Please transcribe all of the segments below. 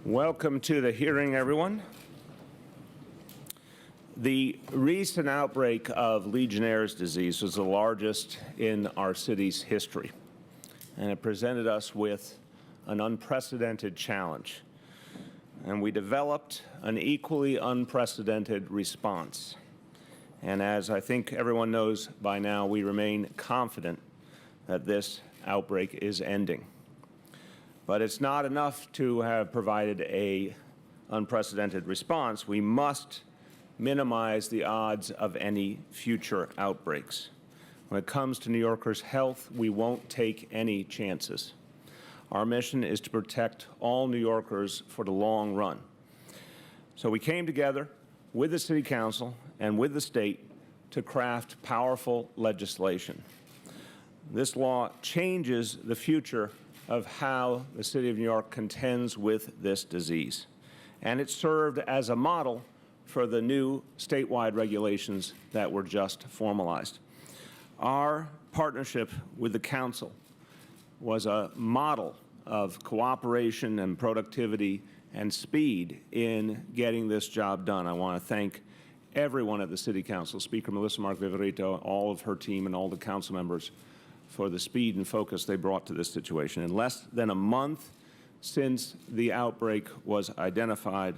Welcome to the hearing, everyone. The recent outbreak of Legionnaire's disease was the largest in our city's history, and it presented us with an unprecedented challenge. And we developed an equally unprecedented response. And as I think everyone knows by now, we remain confident that this outbreak is ending. But it's not enough to have provided an unprecedented response. We must minimize the odds of any future outbreaks. When it comes to New Yorkers' health, we won't take any chances. Our mission is to protect all New Yorkers for the long run. So we came together with the City Council and with the state to craft powerful legislation. This law changes the future of how the City of New York contends with this disease. And it served as a model for the new statewide regulations that were just formalized. Our partnership with the Council was a model of cooperation and productivity and speed in getting this job done. I want to thank everyone at the City Council, Speaker Melissa Mark-Viverito, all of her team, and all the council members for the speed and focus they brought to this situation. In less than a month since the outbreak was identified,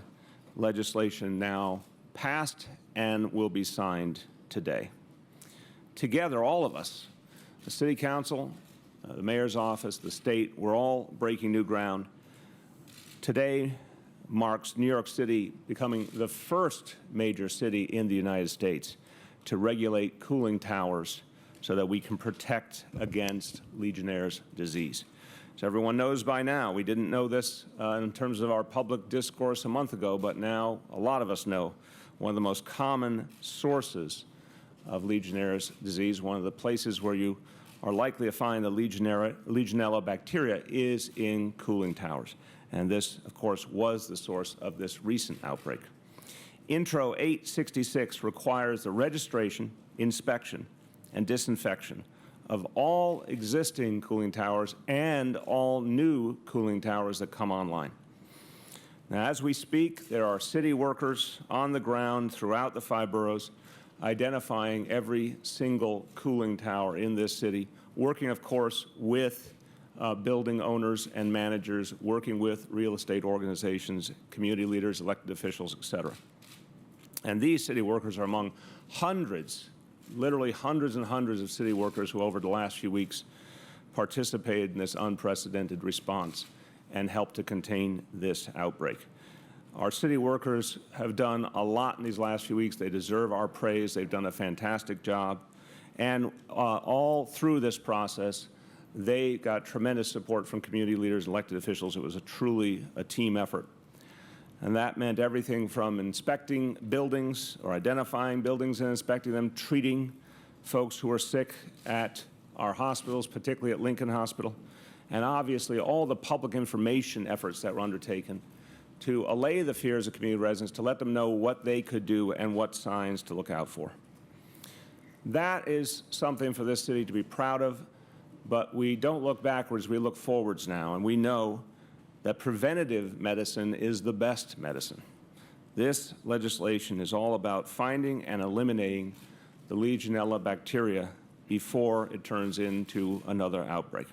legislation now passed and will be signed today. Together, all of us, the City Council, the Mayor's Office, the state, we're all breaking new ground. Today marks New York City becoming the first major city in the United States to regulate cooling towers so that we can protect against Legionnaire's disease. As everyone knows by now, we didn't know this in terms of our public discourse a month ago, but now a lot of us know one of the most common sources of Legionnaire's disease, one of the places where you are likely to find the Legionella bacteria is in cooling towers. And this, of course, was the source of this recent outbreak. Intro 866 requires the registration, inspection, and disinfection of all existing cooling towers and all new cooling towers that come online. Now, as we speak, there are city workers on the ground throughout the 5 boroughs identifying every single cooling tower in this city, working, of course, with building owners and managers, working with real estate organizations, community leaders, elected officials, et cetera. And these city workers are among hundreds, literally hundreds and hundreds of city workers who over the last few weeks participated in this unprecedented response and helped to contain this outbreak. Our city workers have done a lot in these last few weeks. They deserve our praise. They've done a fantastic job. And all through this process, they got tremendous support from community leaders, elected officials. It was truly a team effort. And that meant everything from inspecting buildings or identifying buildings and inspecting them, treating folks who are sick at our hospitals, particularly at Lincoln Hospital, and obviously all the public information efforts that were undertaken to allay the fears of community residents, to let them know what they could do and what signs to look out for. That is something for this city to be proud of, but we don't look backwards, we look forwards now, and we know that preventative medicine is the best medicine. This legislation is all about finding and eliminating the Legionella bacteria before it turns into another outbreak.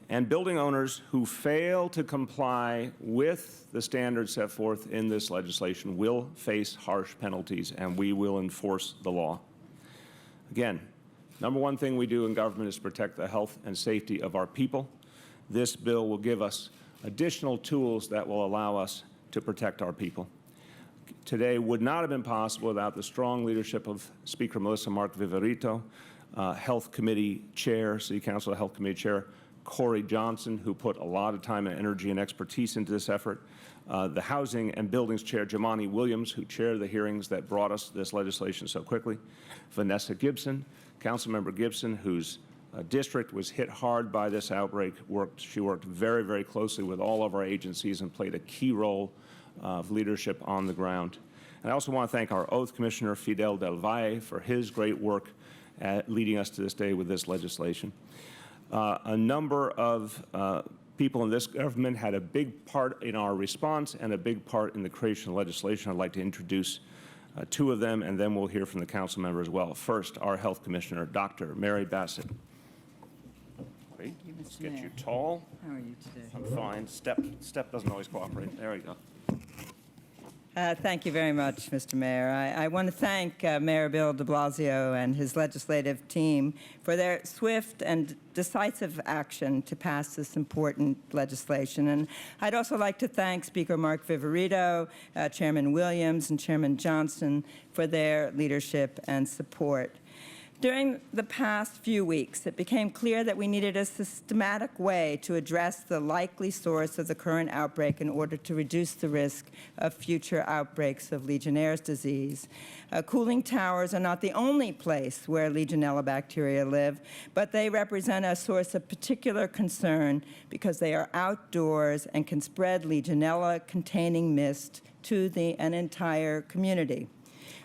And building owners who fail to comply with the standards set forth in this legislation will face harsh penalties, and we will enforce the law. Again, number one thing we do in government is protect the health and safety of our people. This bill will give us additional tools that will allow us to protect our people. Today would not have been possible without the strong leadership of Speaker Melissa Mark-Viverito, Health Committee Chair, City Council Health Committee Chair Corey Johnson, who put a lot of time and energy and expertise into this effort, the Housing and Buildings Chair Jamani Williams, who chaired the hearings that brought us this legislation so quickly, Vanessa Gibson, Councilmember Gibson, whose district was hit hard by this outbreak. She worked very, very closely with all of our agencies and played a key role of leadership on the ground. And I also want to thank our Oath Commissioner, Fidel Del Valle, for his great work at leading us to this day with this legislation. A number of People in this government had a big part in our response and a big part in the creation of legislation. I'd like to introduce two of them, and then we'll hear from the council member as well. First, our Health Commissioner, Dr. Mary Bassett. Great. Let's get you tall. How are you today? I'm fine. Step doesn't always cooperate. There we go. Thank you very much, Mr. Mayor. I want to thank Mayor Bill de Blasio and his legislative team for their swift and decisive action to pass this important legislation. And I'd also like to thank Speaker Mark Viverito, Chairman Williams, and Chairman Johnson for their leadership and support. During the past few weeks, it became clear that we needed a systematic way to address the likely source of the current outbreak in order to reduce the risk of future outbreaks of Legionnaire's disease. Cooling towers are not the only place where Legionella bacteria live, but they represent a source of particular concern because they are outdoors and can spread Legionella-containing mist to an entire community.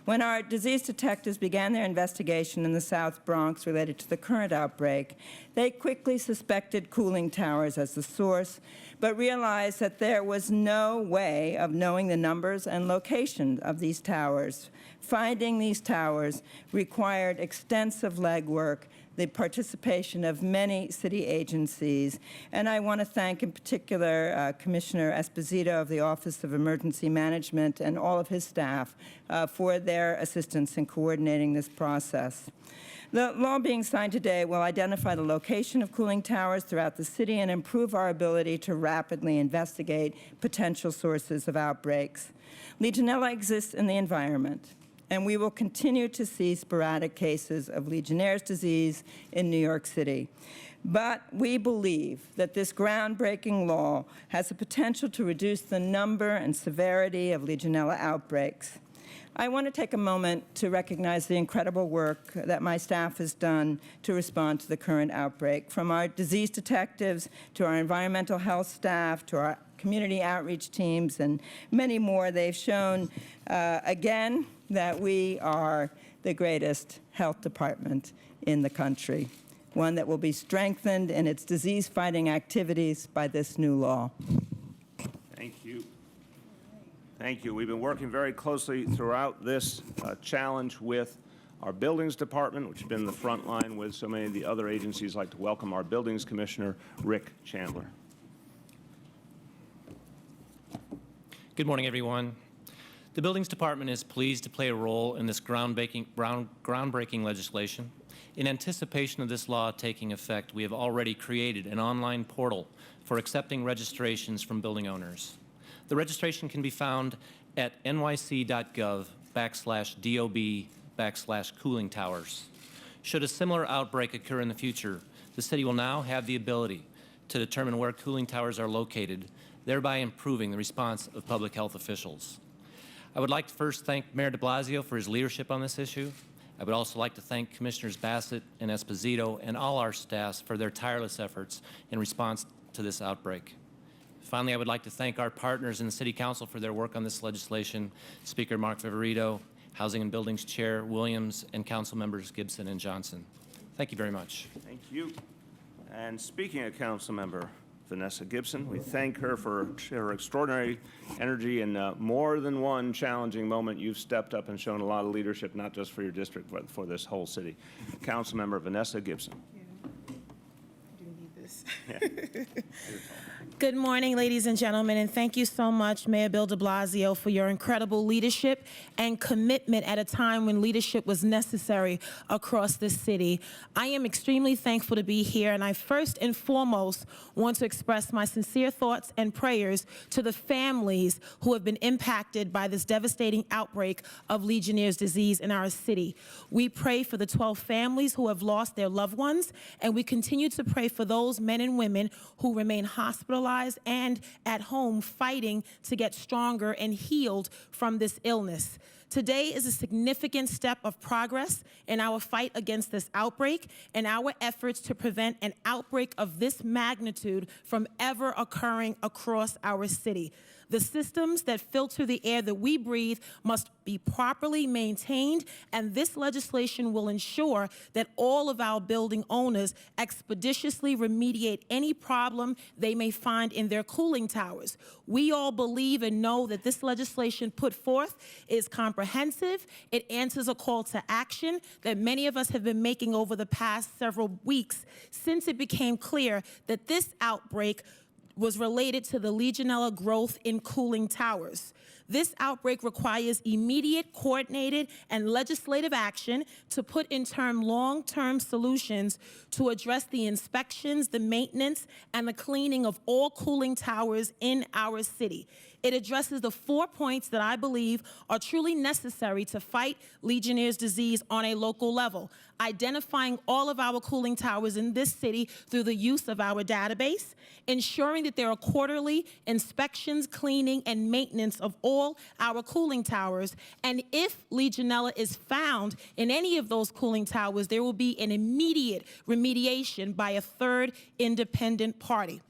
When our disease detectives began their investigation in the South Bronx related to the current outbreak, they quickly suspected cooling towers as the source, but realized that there was no way of knowing the numbers and location of these towers. Finding these towers required extensive legwork, the participation of many city agencies, and I want to thank in particular Commissioner Esposito of the Office of Emergency Management and all of his staff for their assistance in coordinating this process. The law being signed today will identify the location of cooling towers throughout the city and improve our ability to rapidly investigate potential sources of outbreaks. Legionella exists in the environment, and we will continue to see sporadic cases of Legionnaire's disease in New York City. But we believe that this groundbreaking law has the potential to reduce the number and severity of Legionella outbreaks. I want to take a moment to recognize the incredible work that my staff has done to respond to the current outbreak. From our disease detectives to our environmental health staff to our community outreach teams and many more, they've shown again that we are the greatest health department in the country, one that will be strengthened in its disease-fighting activities by this new law. Thank you. Thank you. We've been working very closely throughout this challenge with our Buildings Department, which has been in the front line with so many of the other agencies. I'd like to welcome our Buildings Commissioner, Rick Chandler. Good morning, everyone. The Buildings Department is pleased to play a role in this groundbreaking legislation. In anticipation of this law taking effect, we have already created an online portal for accepting registrations from building owners. The registration can be found at nyc.gov/DOB/cooling towers. Should a similar outbreak occur in the future, the city will now have the ability to determine where cooling towers are located, thereby improving the response of public health officials. I would like to first thank Mayor de Blasio for his leadership on this issue. I would also like to thank Commissioners Bassett and Esposito and all our staffs for their tireless efforts in response to this outbreak. Finally, I would like to thank our partners in the City Council for their work on this legislation, Speaker Mark Viverito, Housing and Buildings Chair Williams, and Council Members Gibson and Johnson. Thank you very much. Thank you. And speaking of Council Member Vanessa Gibson, we thank her for her extraordinary energy in more than one challenging moment. You've stepped up and shown a lot of leadership, not just for your district, but for this whole city. Council Member Vanessa Gibson. I do need this. Yeah. Good morning, ladies and gentlemen, and thank you so much, Mayor Bill de Blasio, for your incredible leadership and commitment at a time when leadership was necessary across the city. I am extremely thankful to be here, and I first and foremost want to express my sincere thoughts and prayers to the families who have been impacted by this devastating outbreak of Legionnaire's disease in our city. We pray for the 12 families who have lost their loved ones, and we continue to pray for those men and women who remain hospitalized and at home fighting to get stronger and healed from this illness. Today is a significant step of progress in our fight against this outbreak and our efforts to prevent an outbreak of this magnitude from ever occurring across our city. The systems that filter the air that we breathe must be properly maintained, and this legislation will ensure that all of our building owners expeditiously remediate any problem they may find in their cooling towers. We all believe and know that this legislation put forth is comprehensive. It answers a call to action that many of us have been making over the past several weeks since it became clear that this outbreak was related to the Legionella growth in cooling towers. This outbreak requires immediate, coordinated, and legislative action to put in long-term solutions to address the inspections, the maintenance, and the cleaning of all cooling towers in our city. It addresses the 4 points that I believe are truly necessary to fight Legionnaire's disease on a local level: identifying all of our cooling towers in this city through the use of our database, ensuring that there are quarterly inspections, cleaning, and maintenance of all our cooling towers, and if Legionella is found in any of those cooling towers, there will be an immediate remediation by a third independent party.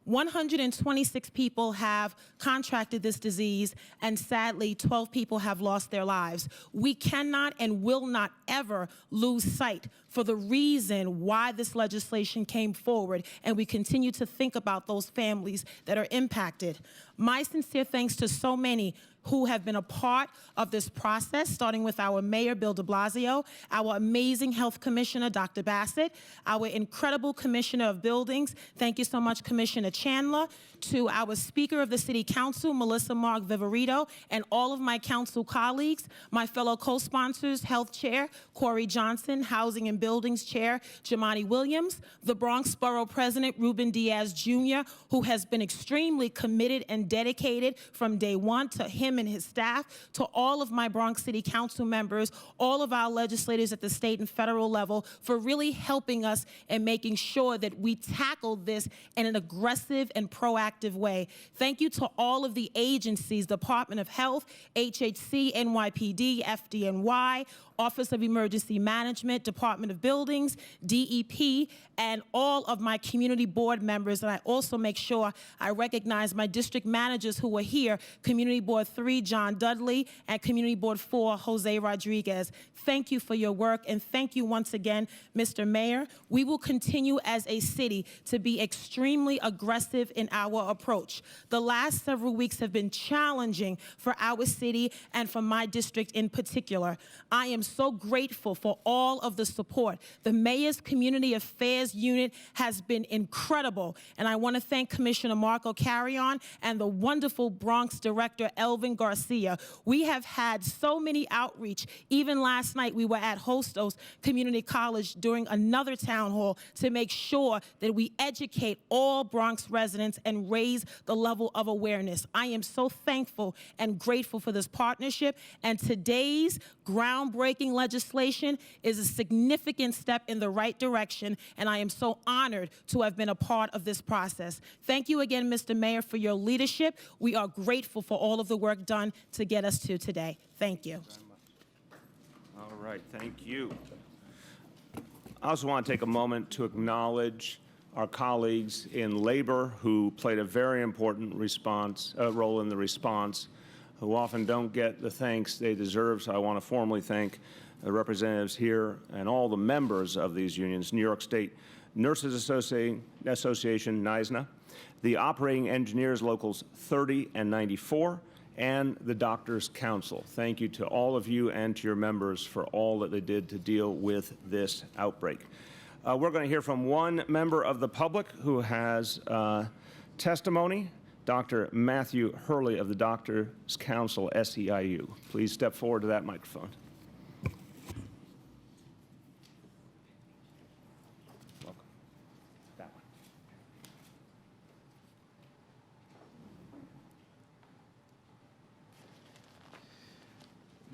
126 people have contracted this disease, and sadly, 12 people have lost their lives. We cannot and will not ever lose sight for the reason why this legislation came forward, and we continue to think about those families that are impacted. My sincere thanks to so many who have been a part of this process, starting with our Mayor, Bill de Blasio, our amazing Health Commissioner, Dr. Bassett, our incredible Commissioner of Buildings, thank you so much, Commissioner Chandler, to our Speaker of the City Council, Melissa Mark Viverito, and all of my council colleagues, my fellow co-sponsors, Health Chair, Corey Johnson, Housing and Buildings Chair, Jamani Williams, the Bronx Borough President, Ruben Diaz Jr., who has been extremely committed and dedicated from day one, to him and his staff, to all of my Bronx City Council members, all of our legislators at the state and federal level for really helping us and making sure that we tackle this in an aggressive and proactive way. Thank you to all of the agencies, Department of Health, HHC, NYPD, FDNY, Office of Emergency Management, Department of Buildings, DEP, and all of my community board members. And I also make sure I recognize my district managers who were here, Community Board 3, John Dudley, and Community Board 4, Jose Rodriguez. Thank you for your work, and thank you once again, Mr. Mayor. We will continue as a city to be extremely aggressive in our approach. The last several weeks have been challenging for our city and for my district in particular. I am so grateful for all of the support. The Mayor's Community Affairs Unit has been incredible, and I want to thank Commissioner Marco Carrion and the wonderful Bronx Director Elvin Garcia. We have had so many outreach. Even last night, we were at Hostos Community College during another town hall to make sure that we educate all Bronx residents and raise the level of awareness. I am so thankful and grateful for this partnership, and today's groundbreaking legislation is a significant step in the right direction, and I am so honored to have been a part of this process. Thank you again, Mr. Mayor, for your leadership. We are grateful for all of the work done to get us to today. Thank you. All right, thank you. I also want to take a moment to acknowledge our colleagues in labor who played a very important role in the response, who often don't get the thanks they deserve. So I want to formally thank the representatives here and all the members of these unions: New York State Nurses Association, NYSNA, the Operating Engineers Locals 30 and 94, and the Doctors Council. Thank you to all of you and to your members for all that they did to deal with this outbreak. We're going to hear from one member of the public who has testimony, Dr. Matthew Hurley of the Doctors Council, SEIU. Please step forward to that microphone. Welcome. That one.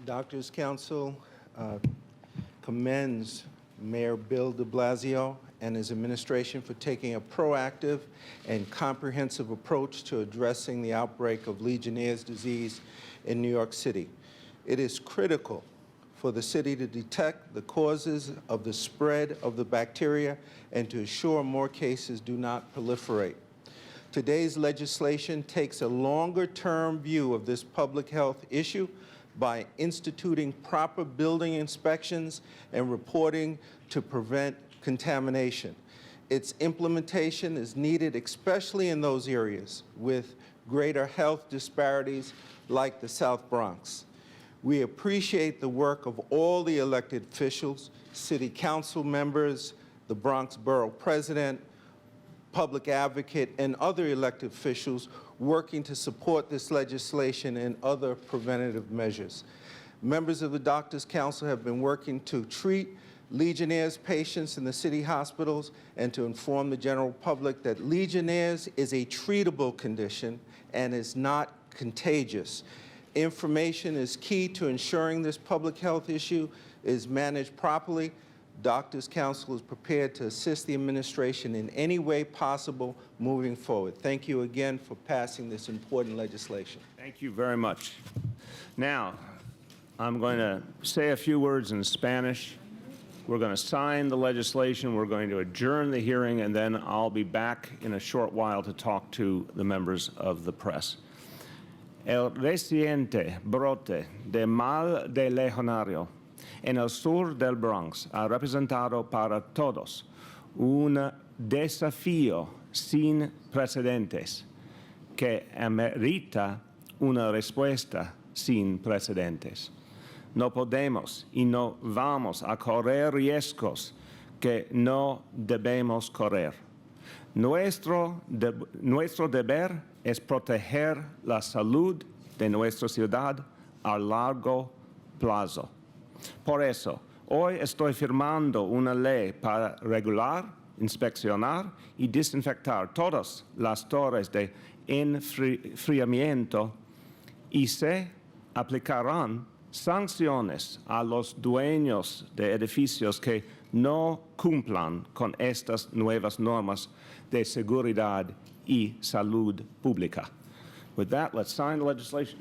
Doctors Council commends Mayor Bill de Blasio and his administration for taking a proactive and comprehensive approach to addressing the outbreak of Legionnaire's disease in New York City. It is critical for the city to detect the causes of the spread of the bacteria and to ensure more cases do not proliferate. Today's legislation takes a longer-term view of this public health issue by instituting proper building inspections and reporting to prevent contamination. Its implementation is needed especially in those areas with greater health disparities like the South Bronx. We appreciate the work of all the elected officials, city council members, the Bronx Borough President, public advocate, and other elected officials working to support this legislation and other preventative measures. Members of the Doctors' Council have been working to treat Legionnaire's patients in the city hospitals and to inform the general public that Legionnaire's is a treatable condition and is not contagious. Information is key to ensuring this public health issue is managed properly. Doctors' Council is prepared to assist the administration in any way possible moving forward. Thank you again for passing this important legislation. Thank you very much. Now, I'm going to say a few words in Spanish. We're going to sign the legislation. We're going to adjourn the hearing, and then I'll be back in a short while to talk to the members of the press. El reciente brote de mal de legionario en el sur del Bronx ha representado para todos un desafío sin precedentes que amerita una respuesta sin precedentes. No podemos y no vamos a correr riesgos que no debemos correr. Nuestro deber es proteger la salud de nuestra ciudad a largo plazo. Por eso, hoy estoy firmando una ley para regular, inspeccionar y desinfectar todas las torres de enfriamiento y se aplicarán sanciones a los dueños de edificios que no cumplan con estas nuevas normas de seguridad y salud pública. With that, let's sign the legislation.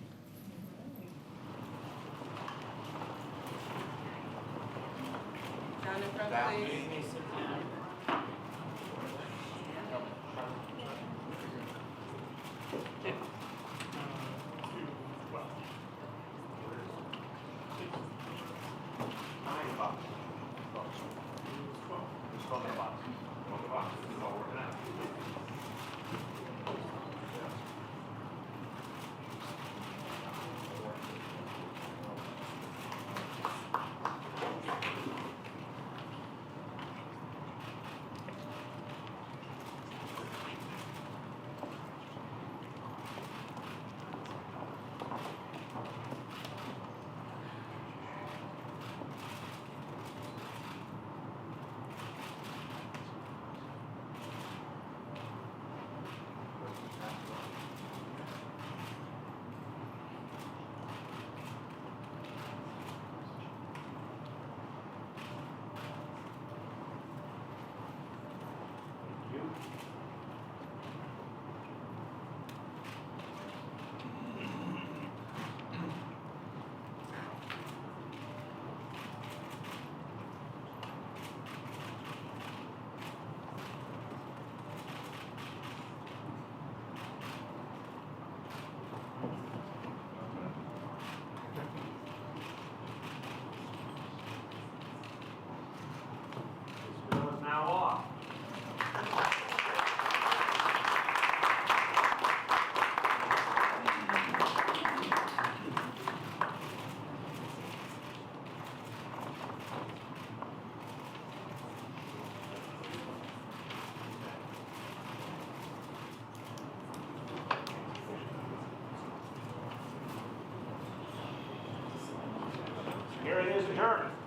Now off. Here it is adjourned.